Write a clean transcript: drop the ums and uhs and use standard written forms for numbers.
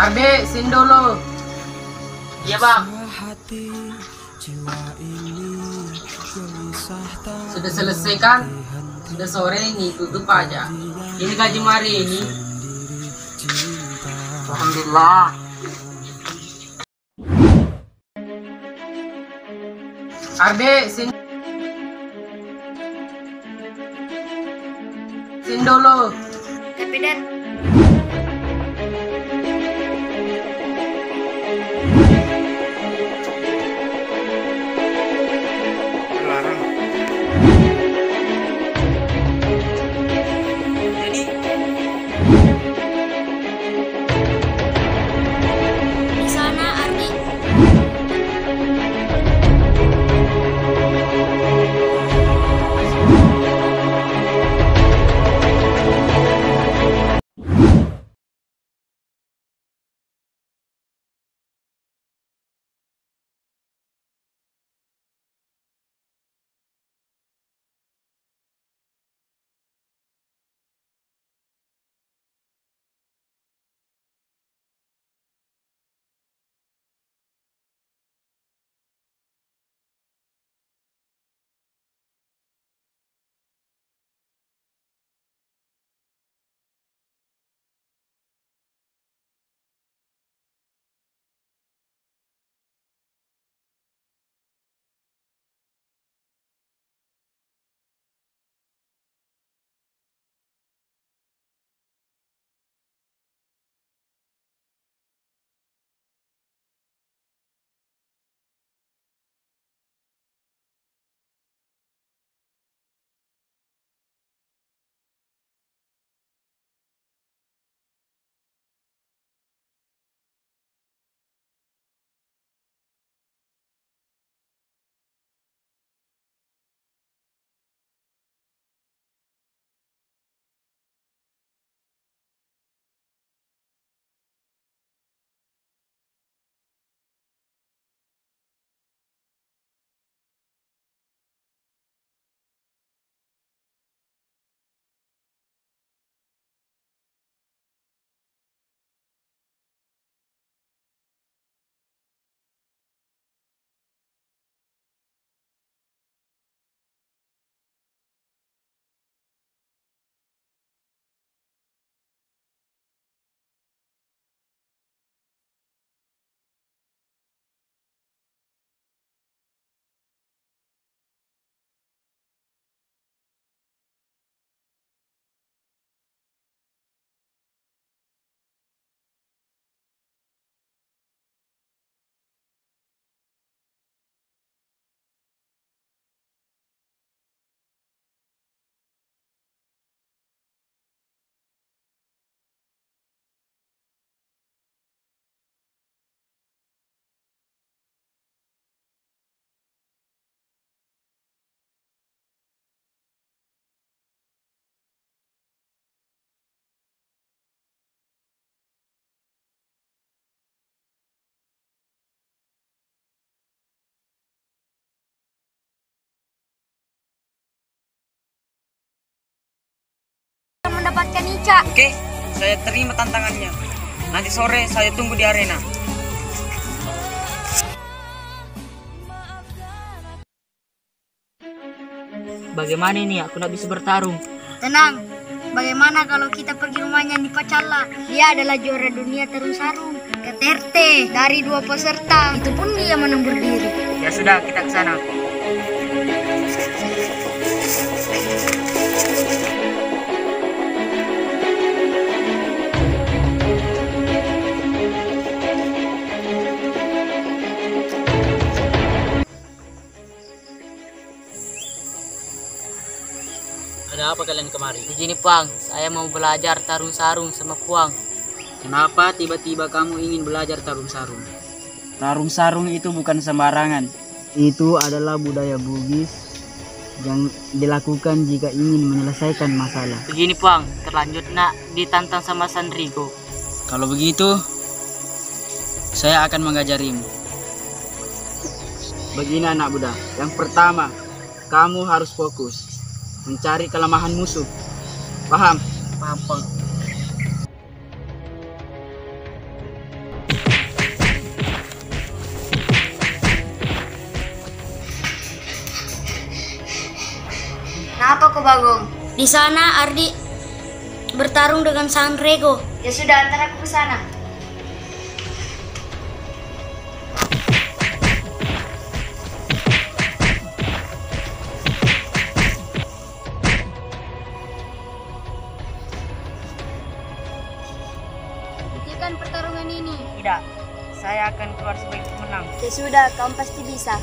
Arde, sini dulu. Iya bang. Sudah selesai kan? Sudah sore ini, tutup aja. Ini gaji hari ini. Alhamdulillah. Arde, sini. Sini dulu. Tapi Dan, di sana Ardi. Mendapatkan Ica. Oke, saya terima tantangannya. Nanti sore saya tunggu di arena. Bagaimana ini? Aku tidak bisa bertarung. Tenang, bagaimana kalau kita pergi rumahnya di Pacalla? Dia adalah juara dunia tarung sarung KTRT dari 2 peserta. Itu pun dia menembur diri. Ya sudah, kita ke sana. Ada apa kalian kemari? Begini Puang, saya mau belajar tarung sarung sama Puang. Kenapa tiba-tiba kamu ingin belajar tarung sarung? Tarung sarung itu bukan sembarangan. Itu adalah budaya Bugis yang dilakukan jika ingin menyelesaikan masalah. Begini Puang, terlanjut nak ditantang sama Sandrigo. Kalau begitu, saya akan mengajarimu. Begini anak muda, yang pertama, kamu harus fokus mencari kelemahan musuh. Paham? Paham Puang. Bagong. Di sana Ardi bertarung dengan Sang Rego. Ya sudah, antar aku ke sana. Hentikan pertarungan ini. Tidak, saya akan keluar sebagai pemenang. Ya sudah, kamu pasti bisa.